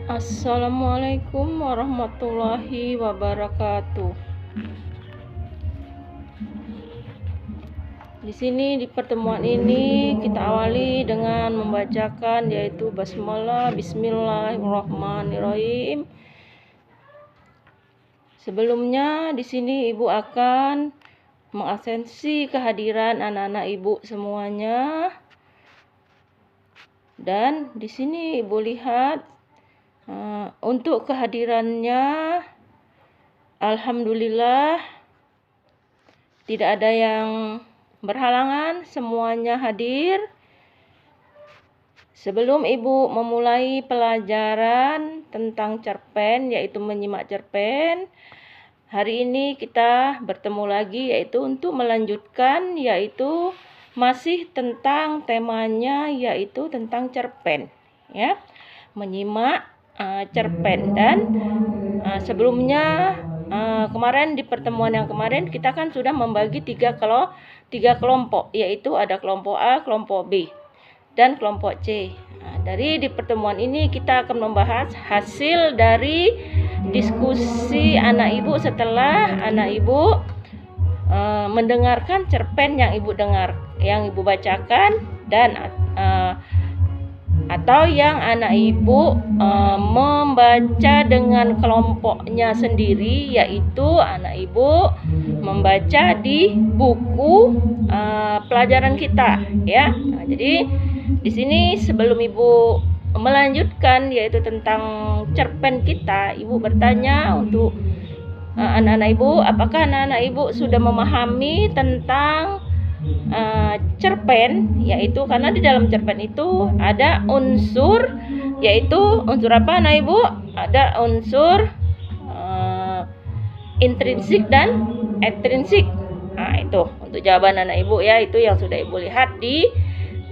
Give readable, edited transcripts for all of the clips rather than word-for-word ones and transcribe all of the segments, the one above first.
Assalamualaikum warahmatullahi wabarakatuh. Di sini di pertemuan ini kita awali dengan membacakan yaitu basmalah, bismillahirrahmanirrahim. Sebelumnya di sini Ibu akan mengabsensi kehadiran anak-anak Ibu semuanya. Dan di sini Ibu lihat untuk kehadirannya, alhamdulillah tidak ada yang berhalangan, semuanya hadir. Sebelum Ibu memulai pelajaran tentang cerpen, yaitu menyimak cerpen, hari ini kita bertemu lagi yaitu untuk melanjutkan, yaitu masih tentang temanya, yaitu tentang cerpen, ya, menyimak cerpen. Dan sebelumnya kemarin di pertemuan yang kemarin kita kan sudah membagi tiga kelompok, yaitu ada kelompok A, kelompok B, dan kelompok C. Dari di pertemuan ini kita akan membahas hasil dari diskusi anak Ibu setelah anak Ibu mendengarkan cerpen yang Ibu bacakan, dan atau yang anak Ibu membaca dengan kelompoknya sendiri, yaitu anak Ibu membaca di buku pelajaran kita, ya. Jadi di sini sebelum Ibu melanjutkan yaitu tentang cerpen kita, Ibu bertanya untuk anak-anak Ibu, apakah anak-anak Ibu sudah memahami tentang cerpen, yaitu karena di dalam cerpen itu ada unsur, yaitu unsur apa anak Ibu? Ada unsur intrinsik dan ekstrinsik. Itu untuk jawaban anak Ibu, ya, itu yang sudah Ibu lihat di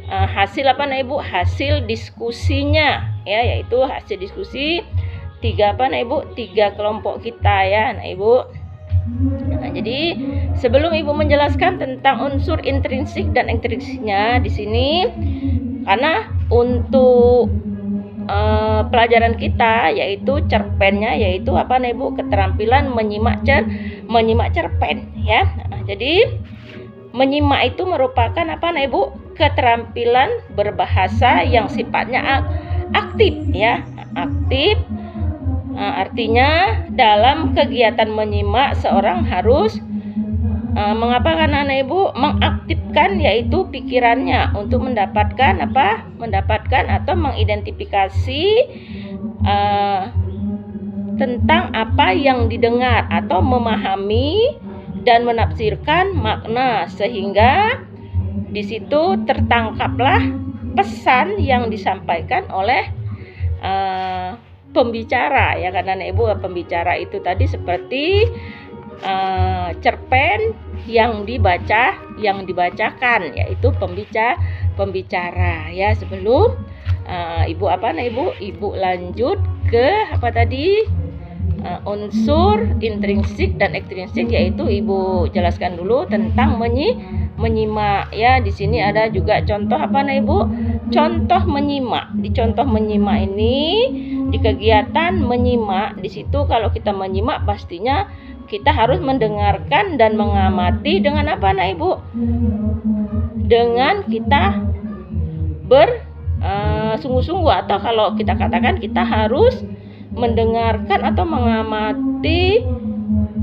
hasil apa anak Ibu? Hasil diskusinya, ya, yaitu hasil diskusi tiga kelompok kita, ya anak Ibu. Jadi sebelum Ibu menjelaskan tentang unsur intrinsik dan ekstrinsiknya di sini, karena untuk pelajaran kita yaitu cerpennya, yaitu apa nih Ibu? Keterampilan menyimak cerpen, ya. Jadi menyimak itu merupakan apa nih Ibu? Keterampilan berbahasa yang sifatnya aktif, ya. Aktif. Artinya dalam kegiatan menyimak seorang harus mengapakan anak Ibu? Mengaktifkan yaitu pikirannya untuk mendapatkan atau mengidentifikasi tentang apa yang didengar, atau memahami dan menafsirkan makna, sehingga di situ tertangkaplah pesan yang disampaikan oleh pembicara, ya, karena anak Ibu pembicara itu tadi seperti cerpen yang dibacakan, yaitu pembicara, ya. Sebelum Ibu lanjut ke unsur intrinsik dan ekstrinsik, yaitu Ibu jelaskan dulu tentang menyimak, ya. Di sini ada juga contoh Ibu? Contoh menyimak. Di contoh menyimak ini, di kegiatan menyimak, di situ kalau kita menyimak pastinya kita harus mendengarkan dan mengamati dengan apa Ibu? Dengan kita bersungguh-sungguh, atau kalau kita katakan kita harus mendengarkan atau mengamati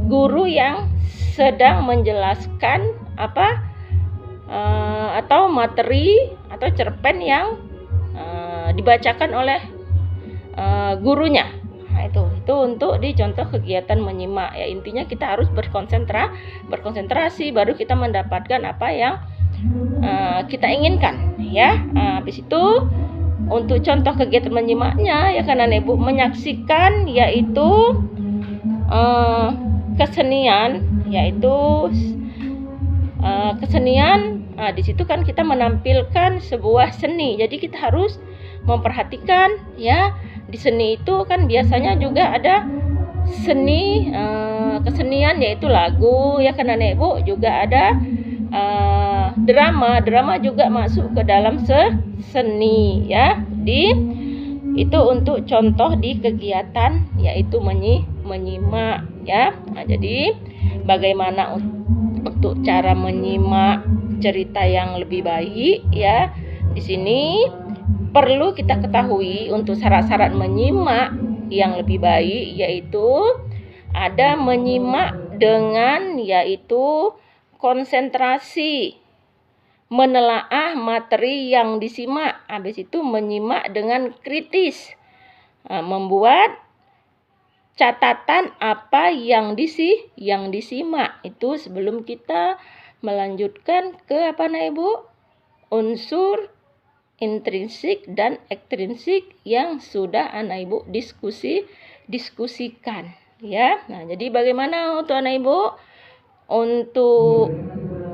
guru yang sedang menjelaskan atau materi atau cerpen yang dibacakan oleh gurunya. Itu untuk di contoh kegiatan menyimak, ya. Intinya kita harus berkonsentrasi baru kita mendapatkan apa yang kita inginkan, ya. Habis itu untuk contoh kegiatan menyimaknya, ya, karena Ibu menyaksikan yaitu kesenian, yaitu kesenian. Di situ kan kita menampilkan sebuah seni. Jadi kita harus memperhatikan, ya. Di seni itu kan biasanya juga ada seni kesenian, yaitu lagu, ya, karena Ibu juga ada drama juga masuk ke dalam seni, ya. Di Itu untuk contoh di kegiatan yaitu menyimak ya. Nah, jadi bagaimana untuk cara menyimak cerita yang lebih baik ya. Di sini perlu kita ketahui untuk syarat-syarat menyimak yang lebih baik, yaitu ada menyimak dengan yaitu konsentrasi, menelaah materi yang disimak, habis itu menyimak dengan kritis, membuat catatan apa yang disimak itu sebelum kita melanjutkan ke Ibu, unsur intrinsik dan ekstrinsik yang sudah Ibu diskusikan ya. Nah, jadi bagaimana untuk Ibu untuk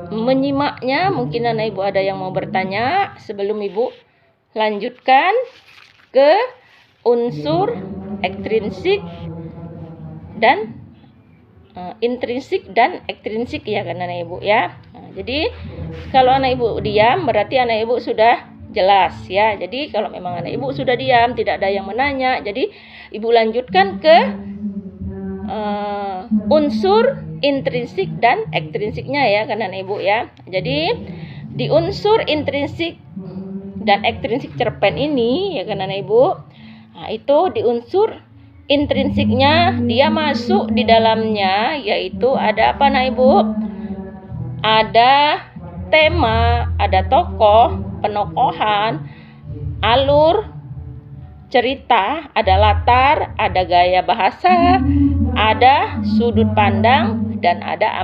menyimaknya? Mungkin Ibu ada yang mau bertanya sebelum Ibu lanjutkan ke unsur ekstrinsik dan intrinsik dan ekstrinsik ya kan Ibu ya. Nah, jadi kalau Ibu diam berarti Ibu sudah jelas ya. Jadi kalau memang Ibu sudah diam, tidak ada yang menanya, jadi Ibu lanjutkan ke unsur intrinsik dan ekstrinsiknya ya kan Ibu ya. Jadi di unsur intrinsik dan ekstrinsik cerpen ini ya kan Ibu, nah, itu di unsur intrinsiknya dia masuk di dalamnya yaitu ada apa Ibu? Ada tema, ada tokoh, penokohan, alur cerita, ada latar, ada gaya bahasa, ada sudut pandang, dan ada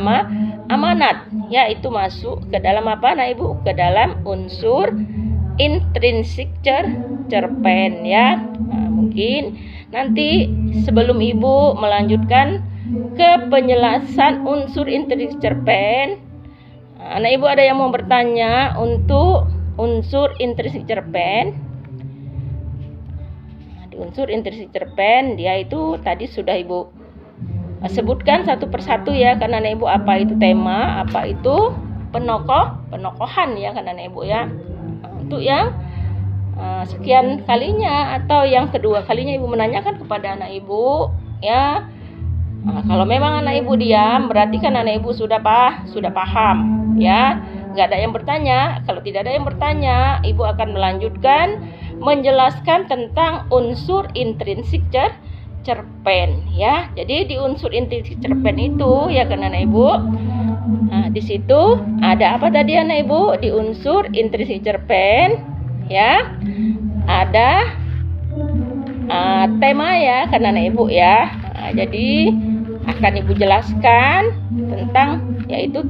amanat. Ya, itu masuk ke dalam apa Ibu? Ke dalam unsur intrinsik cerpen ya. Nah, mungkin nanti sebelum Ibu melanjutkan ke penjelasan unsur intrinsik cerpen, Ibu ada yang mau bertanya untuk unsur intrinsik cerpen? Nah, di unsur intrinsik cerpen dia itu tadi sudah Ibu sebutkan satu persatu ya karena Ibu, apa itu tema, apa itu penokohan ya karena Ibu ya. Nah, untuk yang sekian kalinya atau yang kedua kalinya Ibu menanyakan kepada anak Ibu ya. Nah, kalau memang anak Ibu diam berarti kan anak Ibu sudah paham ya. Nggak ada yang bertanya. Kalau tidak ada yang bertanya, Ibu akan melanjutkan menjelaskan tentang unsur intrinsik cerpen ya. Jadi di unsur intrinsik cerpen itu ya kan anak Ibu. Nah, di situ ada apa tadi anak Ibu? Di unsur intrinsik cerpen ya. Ada tema ya kan anak Ibu ya. Nah, jadi akan Ibu jelaskan tentang yaitu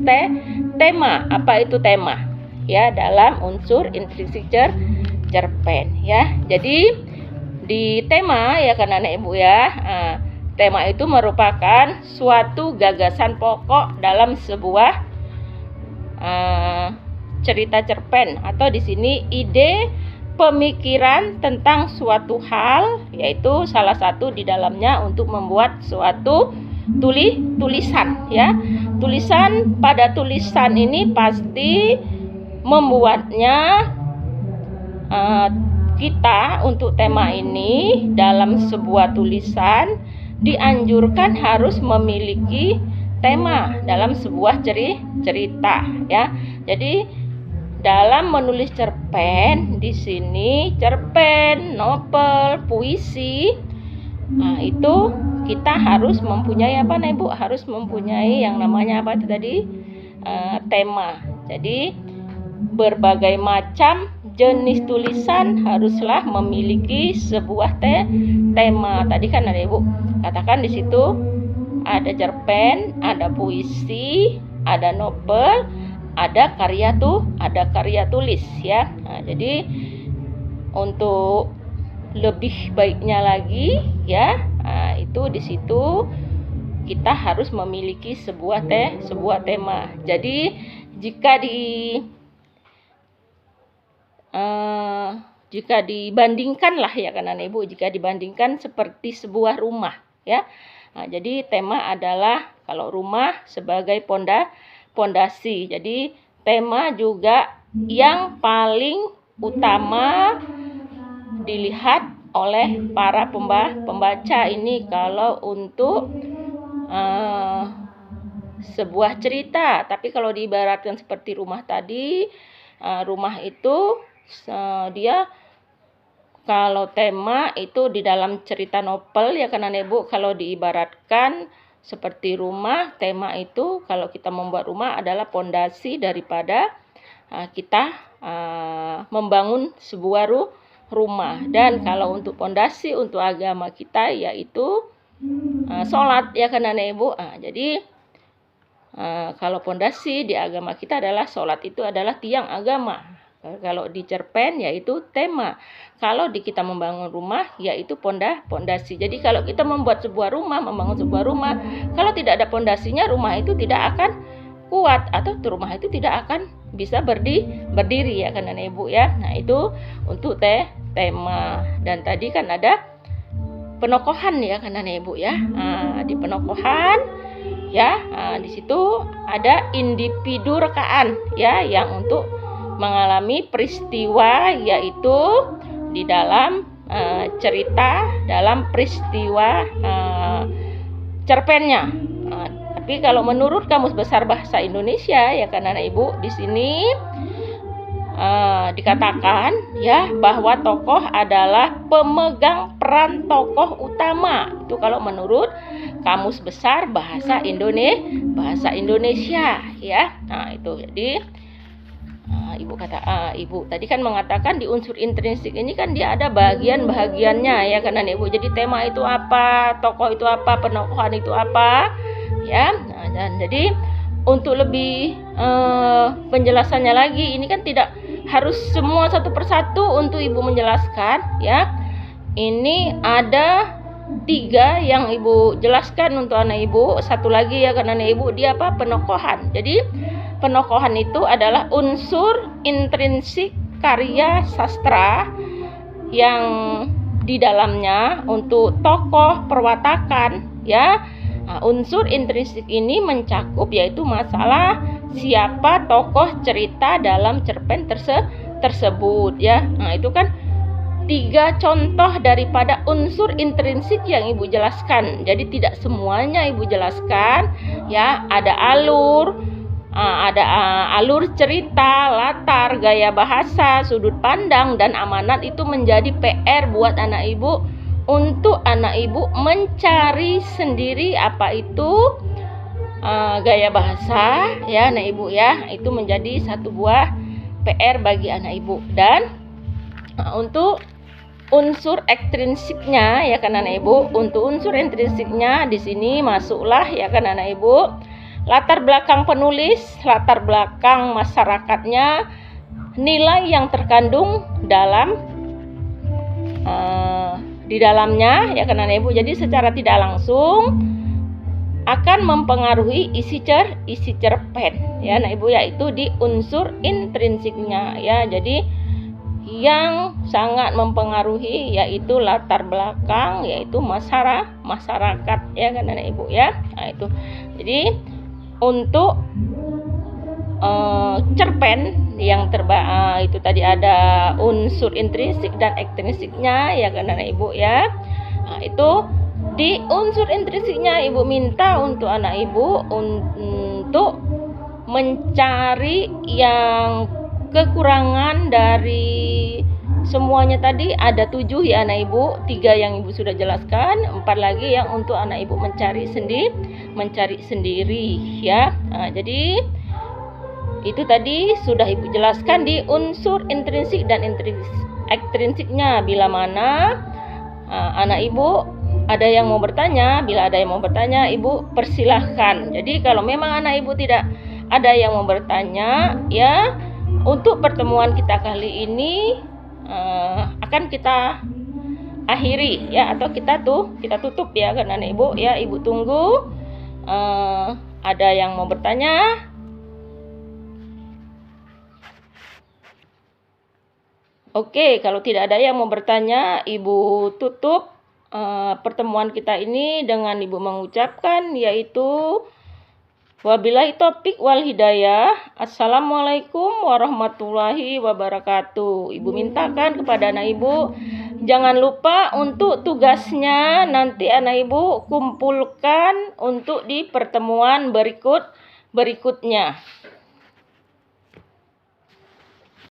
tema. Apa itu tema? Ya, dalam unsur intrinsik cerpen ya. Jadi di tema ya kan anak Ibu ya. Tema itu merupakan suatu gagasan pokok dalam sebuah cerita cerpen atau di sini ide pemikiran tentang suatu hal, yaitu salah satu di dalamnya untuk membuat suatu tulisan ya. Tulisan, pada tulisan ini pasti membuatnya kita untuk tema ini dalam sebuah tulisan dianjurkan harus memiliki tema dalam sebuah cerita ya. Jadi dalam menulis cerpen di sini cerpen, novel, puisi, nah itu kita harus mempunyai apa Ibu? Harus mempunyai yang namanya apa itu tadi? Tema. Jadi berbagai macam jenis tulisan haruslah memiliki sebuah tema. Tadi kan ada Ibu katakan di situ ada cerpen, ada puisi, ada novel, ada karya tulis ya. Nah, jadi untuk lebih baiknya lagi ya, nah, itu di situ kita harus memiliki sebuah tema. Jadi jika dibandingkan lah ya kan anak Ibu, jika dibandingkan seperti sebuah rumah ya. Nah, jadi tema adalah kalau rumah sebagai pondasi. Jadi tema juga yang paling utama dilihat oleh para pembaca ini kalau untuk sebuah cerita. Tapi kalau diibaratkan seperti rumah tadi, rumah itu dia kalau tema itu di dalam cerita novel ya kan anak ibu, kalau diibaratkan seperti rumah, tema itu kalau kita membuat rumah adalah pondasi daripada kita membangun sebuah rumah. Dan kalau untuk pondasi untuk agama kita yaitu sholat ya kan anak ibu. Jadi kalau pondasi di agama kita adalah sholat, itu adalah tiang agama. Kalau di cerpen yaitu tema. Kalau di kita membangun rumah yaitu pondasi. Jadi kalau kita membuat sebuah rumah, membangun sebuah rumah, kalau tidak ada pondasinya rumah itu tidak akan kuat atau rumah itu tidak akan bisa berdiri ya kan anak ibu ya. Nah itu untuk tema. Dan tadi kan ada penokohan ya kan anak ibu ya. Di penokohan ya di situ ada individu rekaan ya yang untuk mengalami peristiwa yaitu di dalam cerita dalam peristiwa cerpennya. Tapi kalau menurut Kamus Besar Bahasa Indonesia ya kan anak ibu, di sini dikatakan ya bahwa tokoh adalah pemegang peran tokoh utama. Itu kalau menurut Kamus Besar Bahasa Indonesia ya. Nah itu jadi ibu tadi kan mengatakan di unsur intrinsik ini kan dia ada bagian-bagiannya ya kan ibu. Jadi tema itu apa, tokoh itu apa, penokohan itu apa ya. Dan jadi untuk lebih penjelasannya lagi, ini kan tidak harus semua satu persatu untuk ibu menjelaskan ya. Ini ada 3 yang ibu jelaskan untuk anak ibu. Satu lagi ya kan anak ibu, dia apa? Penokohan. Jadi penokohan itu adalah unsur intrinsik karya sastra yang di dalamnya untuk tokoh perwatakan ya. Unsur intrinsik ini mencakup yaitu masalah siapa tokoh cerita dalam cerpen tersebut ya. Nah itu kan 3 contoh daripada unsur intrinsik yang ibu jelaskan. Jadi tidak semuanya ibu jelaskan ya. Ada alur, ada alur cerita, latar, gaya bahasa, sudut pandang, dan amanat. Itu menjadi PR buat anak ibu untuk anak ibu mencari sendiri apa itu gaya bahasa ya anak ibu ya. Itu menjadi satu buah PR bagi anak ibu. Dan untuk unsur ekstrinsiknya ya kan anak ibu, untuk unsur intrinsiknya di sini masuklah ya kan anak ibu latar belakang penulis, latar belakang masyarakatnya, nilai yang terkandung dalam di dalamnya ya kan anak ibu. Jadi secara tidak langsung akan mempengaruhi isi cerpen ya anak ibu, yaitu di unsur intrinsiknya ya. Jadi yang sangat mempengaruhi yaitu latar belakang, yaitu masyarakat ya kan anak ibu ya. Nah itu jadi untuk cerpen yang itu tadi ada unsur intrinsik dan ekstrinsiknya ya kan anak ibu ya. Nah itu di unsur intrinsiknya ibu minta untuk anak ibu untuk mencari yang kekurangan dari semuanya tadi. Ada 7 ya anak ibu, 3 yang ibu sudah jelaskan, 4 lagi yang untuk anak ibu mencari sendiri ya. Nah, jadi itu tadi sudah ibu jelaskan di unsur intrinsik dan ekstrinsiknya. Bila mana anak ibu ada yang mau bertanya, bila ada yang mau bertanya ibu persilahkan. Jadi kalau memang anak ibu tidak ada yang mau bertanya ya, untuk pertemuan kita kali ini akan kita akhiri ya, atau kita tutup ya karena anak ibu ya. Ibu tunggu ada yang mau bertanya. Oke, kalau tidak ada yang mau bertanya, ibu tutup pertemuan kita ini dengan ibu mengucapkan yaitu wabillahi taufiq wal hidayah. Assalamualaikum warahmatullahi wabarakatuh. Ibu mintakan kepada anak ibu Jangan lupa untuk tugasnya nanti anak ibu kumpulkan untuk di pertemuan berikutnya.